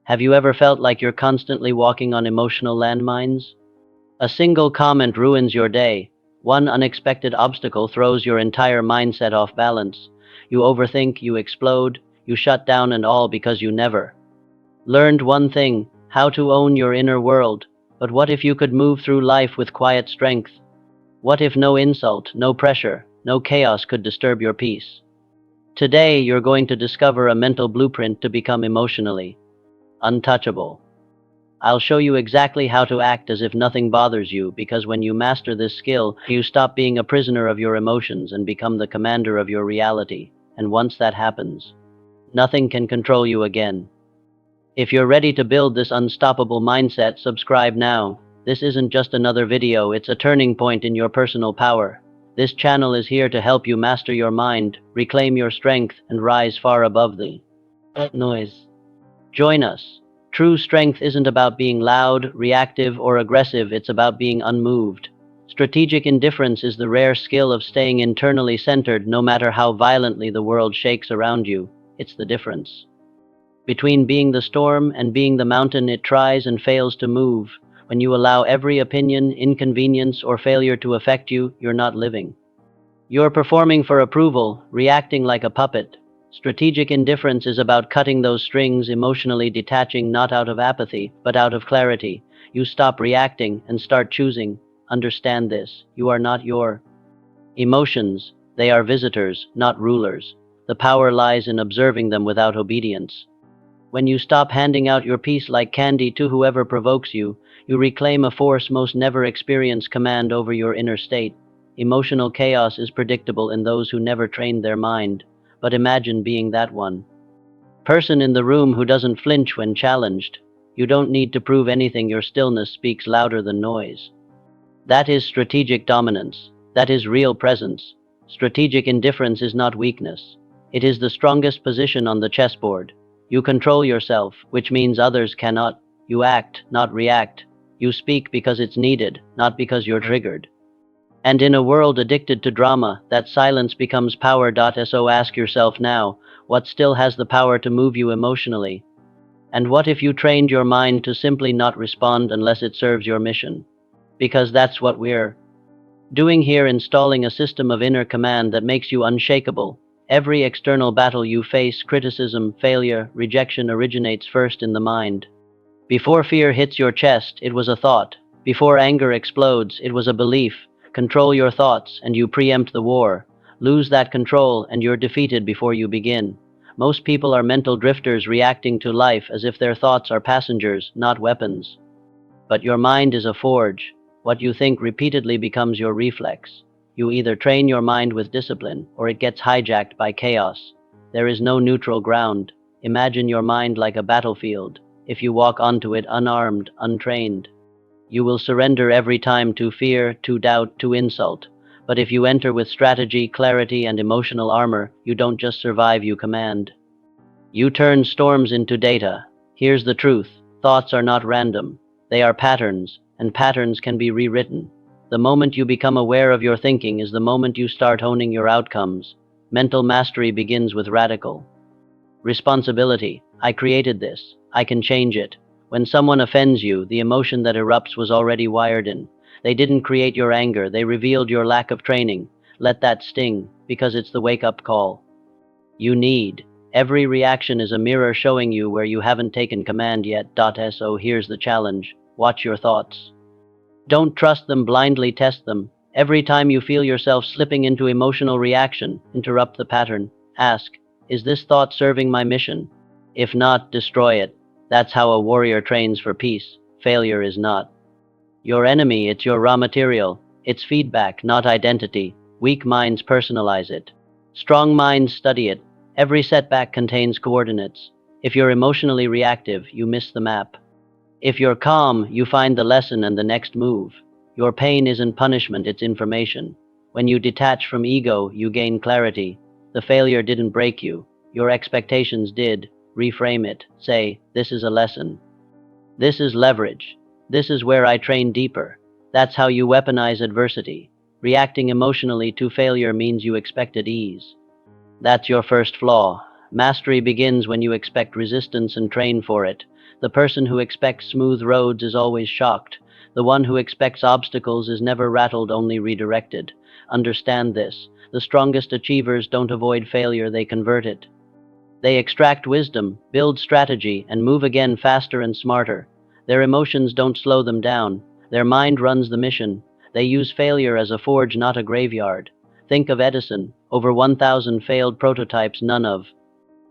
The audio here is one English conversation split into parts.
Have you ever felt like you're constantly walking on emotional landmines? A single comment ruins your day. One unexpected obstacle throws your entire mindset off balance. You overthink, you explode, you shut down, and all because you never learned one thing: how to own your inner world. But what if you could move through life with quiet strength? What if no insult, no pressure, no chaos could disturb your peace? Today, you're going to discover a mental blueprint to become emotionally untouchable. I'll show you exactly how to act as if nothing bothers you, because when you master this skill, you stop being a prisoner of your emotions and become the commander of your reality. And once that happens, nothing can control you again. If you're ready to build this unstoppable mindset, subscribe now. This isn't just another video, it's a turning point in your personal power. This channel is here to help you master your mind, reclaim your strength, and rise far above the noise. Join us. True strength isn't about being loud, reactive, or aggressive, it's about being unmoved. Strategic indifference is the rare skill of staying internally centered no matter how violently the world shakes around you. It's the difference between being the storm and being the mountain it tries and fails to move. When you allow every opinion, inconvenience, or failure to affect you, you're not living. You're performing for approval, reacting like a puppet. Strategic indifference is about cutting those strings, emotionally detaching not out of apathy, but out of clarity. You stop reacting and start choosing. Understand this: you are not your emotions. They are visitors, not rulers. The power lies in observing them without obedience. When you stop handing out your peace like candy to whoever provokes you, you reclaim a force most never experienced: command over your inner state. Emotional chaos is predictable in those who never trained their mind, but imagine being that one person in the room who doesn't flinch when challenged. You don't need to prove anything, your stillness speaks louder than noise. That is strategic dominance. That is real presence. Strategic indifference is not weakness. It is the strongest position on the chessboard. You control yourself, which means others cannot. You act, not react. You speak because it's needed, not because you're triggered. And in a world addicted to drama, that silence becomes power. So ask yourself now, what still has the power to move you emotionally? And what if you trained your mind to simply not respond unless it serves your mission? Because that's what we're doing here, installing a system of inner command that makes you unshakable. Every external battle you face, criticism, failure, rejection, originates first in the mind. Before fear hits your chest, it was a thought. Before anger explodes, it was a belief. Control your thoughts, and you preempt the war. Lose that control, and you're defeated before you begin. Most people are mental drifters, reacting to life as if their thoughts are passengers, not weapons. But your mind is a forge. What you think repeatedly becomes your reflex. You either train your mind with discipline, or it gets hijacked by chaos. There is no neutral ground. Imagine your mind like a battlefield. If you walk onto it unarmed, untrained, you will surrender every time to fear, to doubt, to insult. But if you enter with strategy, clarity, and emotional armor, you don't just survive, you command. You turn storms into data. Here's the truth: thoughts are not random. They are patterns, and patterns can be rewritten. The moment you become aware of your thinking is the moment you start owning your outcomes. Mental mastery begins with radical responsibility. I created this. I can change it. When someone offends you, the emotion that erupts was already wired in. They didn't create your anger, they revealed your lack of training. Let that sting, because it's the wake-up call you need. Every reaction is a mirror showing you where you haven't taken command yet. So here's the challenge: watch your thoughts. Don't trust them blindly, test them. Every time you feel yourself slipping into emotional reaction, interrupt the pattern. Ask, is this thought serving my mission? If not, destroy it. That's how a warrior trains for peace. Failure is not your enemy, it's your raw material. It's feedback, not identity. Weak minds personalize it. Strong minds study it. Every setback contains coordinates. If you're emotionally reactive, you miss the map. If you're calm, you find the lesson and the next move. Your pain isn't punishment, it's information. When you detach from ego, you gain clarity. The failure didn't break you. Your expectations did. Reframe it. Say, this is a lesson. This is leverage. This is where I train deeper. That's how you weaponize adversity. Reacting emotionally to failure means you expected ease. That's your first flaw. Mastery begins when you expect resistance and train for it. The person who expects smooth roads is always shocked. The one who expects obstacles is never rattled, only redirected. Understand this. The strongest achievers don't avoid failure, they convert it. They extract wisdom, build strategy, and move again faster and smarter. Their emotions don't slow them down. Their mind runs the mission. They use failure as a forge, not a graveyard. Think of Edison, over 1,000 failed prototypes, none of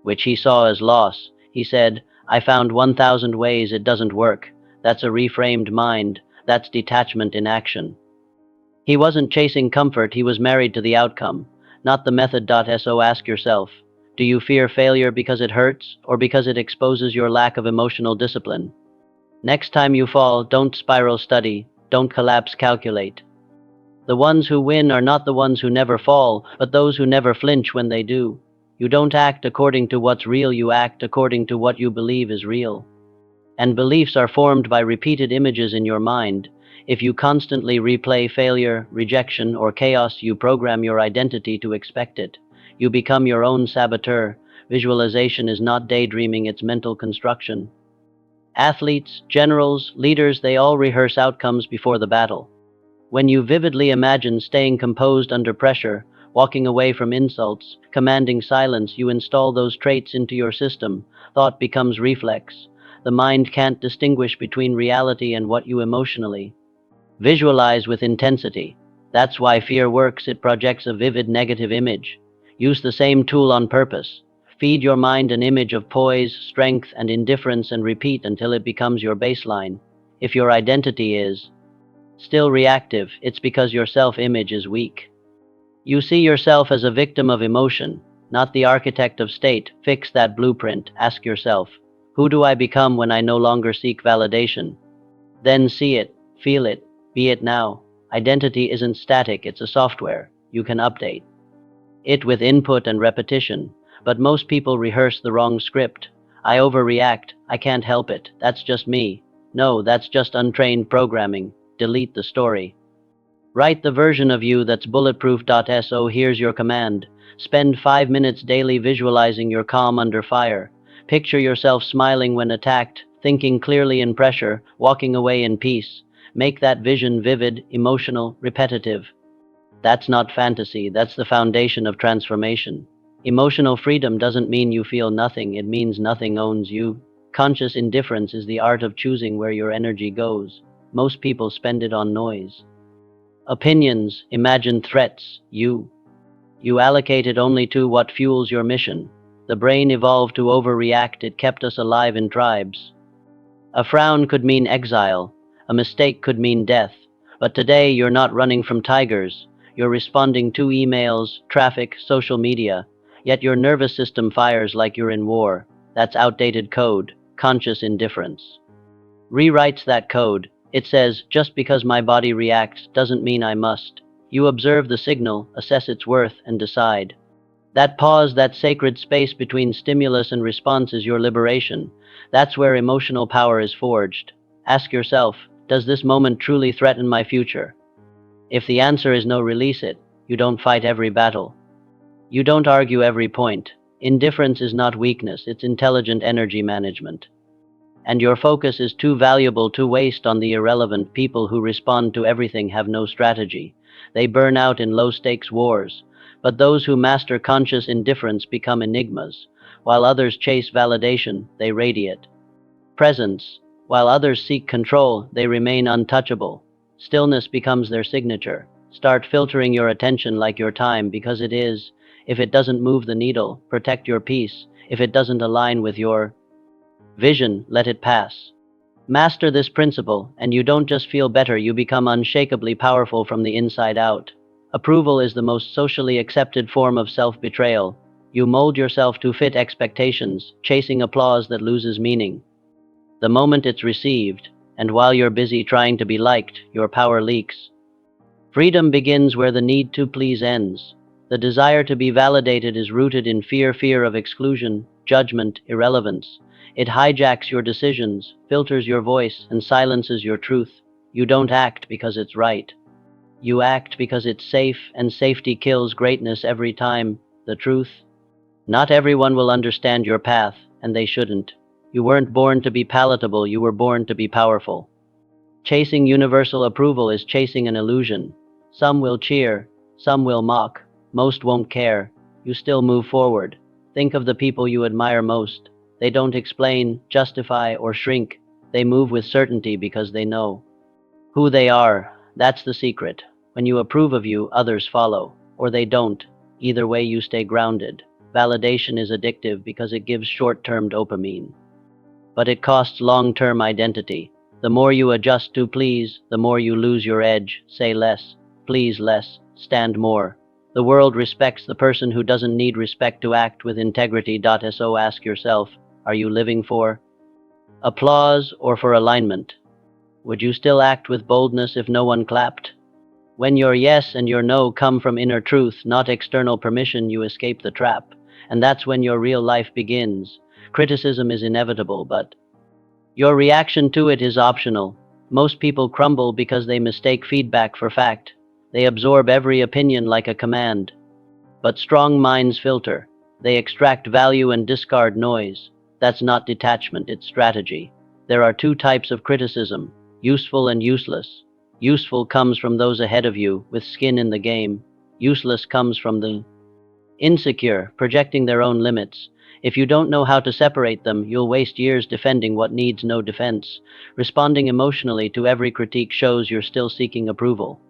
which he saw as loss. He said, I found 1,000 ways it doesn't work. That's a reframed mind. That's detachment in action. He wasn't chasing comfort, he was married to the outcome, not the method. So ask yourself, do you fear failure because it hurts, or because it exposes your lack of emotional discipline? Next time you fall, don't spiral, study, don't collapse, calculate. The ones who win are not the ones who never fall, but those who never flinch when they do. You don't act according to what's real, you act according to what you believe is real. And beliefs are formed by repeated images in your mind. If you constantly replay failure, rejection, or chaos, you program your identity to expect it. You become your own saboteur. Visualization is not daydreaming, it's mental construction. Athletes, generals, leaders, they all rehearse outcomes before the battle. When you vividly imagine staying composed under pressure, walking away from insults, commanding silence, you install those traits into your system. Thought becomes reflex. The mind can't distinguish between reality and what you emotionally visualize with intensity. That's why fear works, it projects a vivid negative image. Use the same tool on purpose. Feed your mind an image of poise, strength, and indifference and repeat until it becomes your baseline. If your identity is still reactive, it's because your self-image is weak. You see yourself as a victim of emotion, not the architect of state. Fix that blueprint. Ask yourself, who do I become when I no longer seek validation? Then see it, feel it, be it now. Identity isn't static, it's a software. You can update it with input and repetition, but most people rehearse the wrong script. I overreact, I can't help it, that's just me. No, that's just untrained programming. Delete the story. Write the version of you that's bulletproof. So here's your command. Spend 5 minutes daily visualizing your calm under fire. Picture yourself smiling when attacked, thinking clearly in pressure, walking away in peace. Make that vision vivid, emotional, repetitive. That's not fantasy, that's the foundation of transformation. Emotional freedom doesn't mean you feel nothing, it means nothing owns you. Conscious indifference is the art of choosing where your energy goes. Most people spend it on noise. Opinions, imagined threats, you. You allocate it only to what fuels your mission. The brain evolved to overreact, it kept us alive in tribes. A frown could mean exile, a mistake could mean death. But today you're not running from tigers, you're responding to emails, traffic, social media. Yet your nervous system fires like you're in war. That's outdated code, conscious indifference. Rewrites that code. It says, just because my body reacts doesn't mean I must. You observe the signal, assess its worth, and decide. That pause, that sacred space between stimulus and response is your liberation. That's where emotional power is forged. Ask yourself, does this moment truly threaten my future? If the answer is no, release it. You don't fight every battle. You don't argue every point. Indifference is not weakness, it's intelligent energy management. And your focus is too valuable to waste on the irrelevant. People who respond to everything have no strategy. They burn out in low-stakes wars. But those who master conscious indifference become enigmas. While others chase validation, they radiate presence. While others seek control, they remain untouchable. Stillness becomes their signature. Start filtering your attention like your time, because it is. If it doesn't move the needle, protect your peace. If it doesn't align with your vision, let it pass. Master this principle, and you don't just feel better, you become unshakably powerful from the inside out. Approval is the most socially accepted form of self-betrayal. You mold yourself to fit expectations, chasing applause that loses meaning the moment it's received, and while you're busy trying to be liked, your power leaks. Freedom begins where the need to please ends. The desire to be validated is rooted in fear of exclusion, judgment, irrelevance. It hijacks your decisions, filters your voice, and silences your truth. You don't act because it's right. You act because it's safe, and safety kills greatness every time. The truth Not everyone will understand your path, and they shouldn't. You weren't born to be palatable, you were born to be powerful. Chasing universal approval is chasing an illusion. Some will cheer, some will mock, most won't care. You still move forward. Think of the people you admire most. They don't explain, justify, or shrink. They move with certainty because they know who they are. That's the secret. When you approve of you, others follow, or they don't. Either way, you stay grounded. Validation is addictive because it gives short-term dopamine, but it costs long-term identity. The more you adjust to please, the more you lose your edge. Say less, please less, stand more. The world respects the person who doesn't need respect to act with integrity. So ask yourself, are you living for applause or for alignment? Would you still act with boldness if no one clapped? When your yes and your no come from inner truth, not external permission, you escape the trap. And that's when your real life begins. Criticism is inevitable, but your reaction to it is optional. Most people crumble because they mistake feedback for fact. They absorb every opinion like a command. But strong minds filter. They extract value and discard noise. That's not detachment, it's strategy. There are two types of criticism, useful and useless. Useful comes from those ahead of you, with skin in the game. Useless comes from the insecure, projecting their own limits. If you don't know how to separate them, you'll waste years defending what needs no defense. Responding emotionally to every critique shows you're still seeking approval.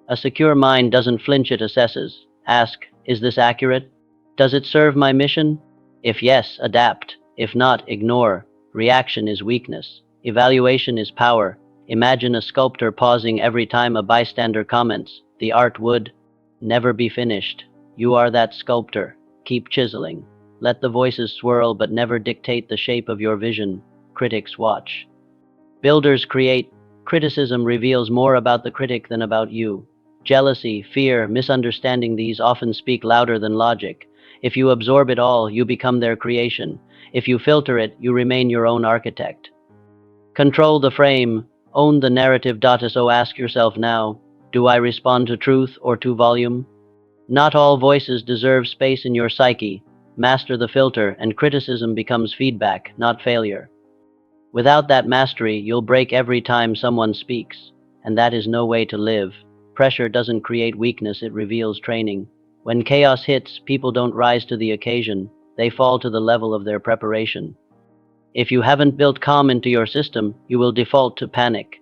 A secure mind doesn't flinch, it assesses. Ask, is this accurate? Does it serve my mission? If yes, adapt. If not, ignore. Reaction is weakness. Evaluation is power. Imagine a sculptor pausing every time a bystander comments. The art would never be finished. You are that sculptor. Keep chiseling. Let the voices swirl, but never dictate the shape of your vision. Critics watch. Builders create. Criticism reveals more about the critic than about you. Jealousy, fear, misunderstanding, these often speak louder than logic. If you absorb it all, you become their creation. If you filter it, you remain your own architect. Control the frame. Own the narrative. So ask yourself now, do I respond to truth or to volume? Not all voices deserve space in your psyche. Master the filter, and criticism becomes feedback, not failure. Without that mastery, you'll break every time someone speaks, and that is no way to live. Pressure doesn't create weakness, it reveals training. When chaos hits, people don't rise to the occasion, they fall to the level of their preparation. If you haven't built calm into your system, you will default to panic.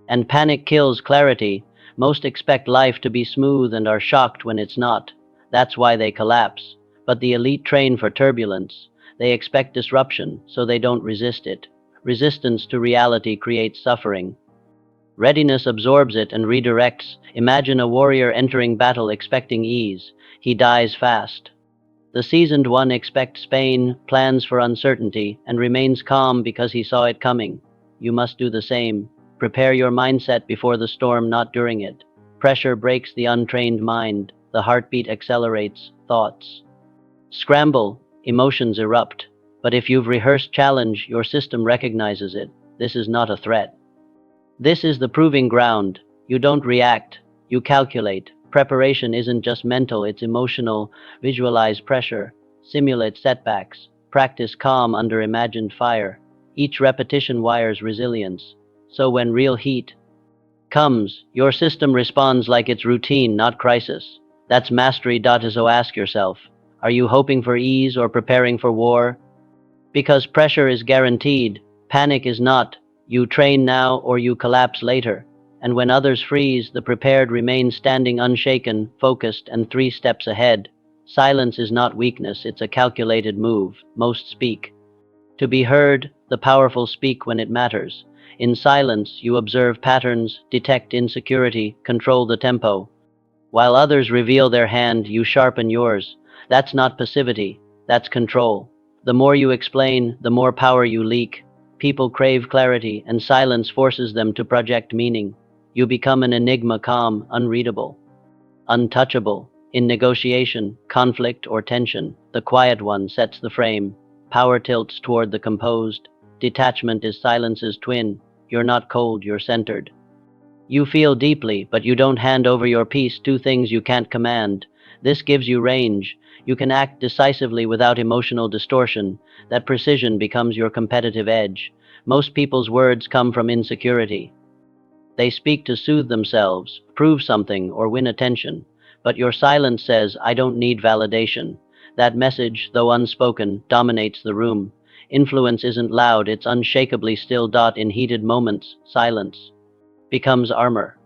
And panic kills clarity. Most expect life to be smooth and are shocked when it's not. That's why they collapse. But the elite train for turbulence. They expect disruption, so they don't resist it. Resistance to reality creates suffering. Readiness absorbs it and redirects. Imagine a warrior entering battle expecting ease. He dies fast. The seasoned one expects pain, plans for uncertainty, and remains calm because he saw it coming. You must do the same. Prepare your mindset before the storm, not during it. Pressure breaks the untrained mind. The heartbeat accelerates thoughts. Scramble, emotions erupt. But if you've rehearsed challenge, your system recognizes it. This is not a threat. This is the proving ground. You don't react, you calculate. Preparation isn't just mental, it's emotional. Visualize pressure, simulate setbacks, practice calm under imagined fire. Each repetition wires resilience. So when real heat comes, your system responds like it's routine, not crisis. That's mastery. So ask yourself, are you hoping for ease or preparing for war? Because pressure is guaranteed, panic is not. You train now or you collapse later. And when others freeze, the prepared remain standing unshaken, focused, and 3 steps ahead. Silence is not weakness, it's a calculated move. Most speak to be heard, the powerful speak when it matters. In silence, you observe patterns, detect insecurity, control the tempo. While others reveal their hand, you sharpen yours. That's not passivity, that's control. The more you explain, the more power you leak. People crave clarity, and silence forces them to project meaning. You become an enigma, calm, unreadable, untouchable. In negotiation, conflict, or tension, the quiet one sets the frame. Power tilts toward the composed. Detachment is silence's twin. You're not cold, you're centered. You feel deeply, but you don't hand over your peace. 2 things you can't command. This gives you range. You can act decisively without emotional distortion. That precision becomes your competitive edge. Most people's words come from insecurity. They speak to soothe themselves, prove something, or win attention. But your silence says, I don't need validation. That message, though unspoken, dominates the room. Influence isn't loud, it's unshakably still. In heated moments, silence becomes armor.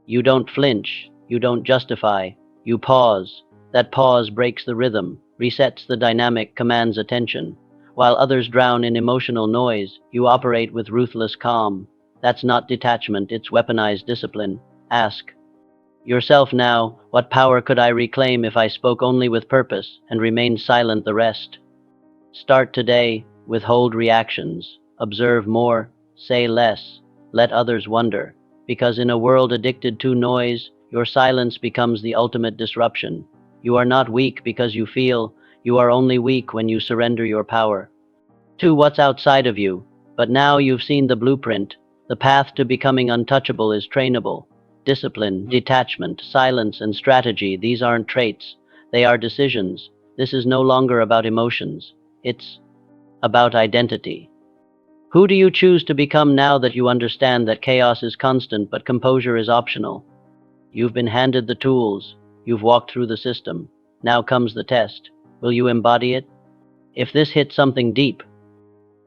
You don't flinch, you don't justify, you pause. That pause breaks the rhythm, resets the dynamic, commands attention. While others drown in emotional noise, you operate with ruthless calm. That's not detachment, it's weaponized discipline. Ask yourself now, what power could I reclaim if I spoke only with purpose and remained silent the rest? Start today, withhold reactions, observe more, say less, let others wonder. Because in a world addicted to noise, your silence becomes the ultimate disruption. You are not weak because you feel, you are only weak when you surrender your power to what's outside of you. But now you've seen the blueprint. The path to becoming untouchable is trainable. Discipline, detachment, silence, and strategy, these aren't traits, they are decisions. This is no longer about emotions. It's about identity. Who do you choose to become now that you understand that chaos is constant but composure is optional? You've been handed the tools. You've walked through the system. Now comes the test. Will you embody it? If this hit something deep,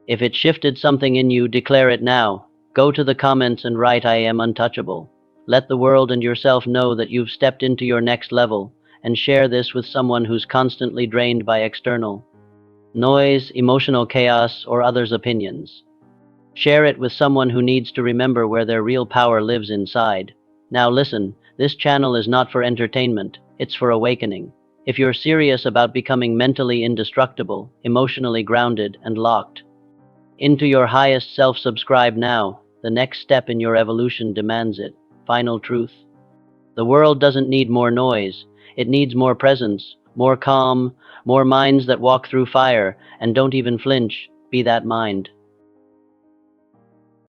if it shifted something in you, declare it now. Go to the comments and write, I am untouchable. Let the world and yourself know that you've stepped into your next level, and share this with someone who's constantly drained by external noise, emotional chaos, or others' opinions. Share it with someone who needs to remember where their real power lives inside. Now listen, this channel is not for entertainment, it's for awakening. If you're serious about becoming mentally indestructible, emotionally grounded, and locked into your highest self, subscribe now. The next step in your evolution demands it. Final truth. The world doesn't need more noise. It needs more presence, more calm, more minds that walk through fire and don't even flinch. Be that mind.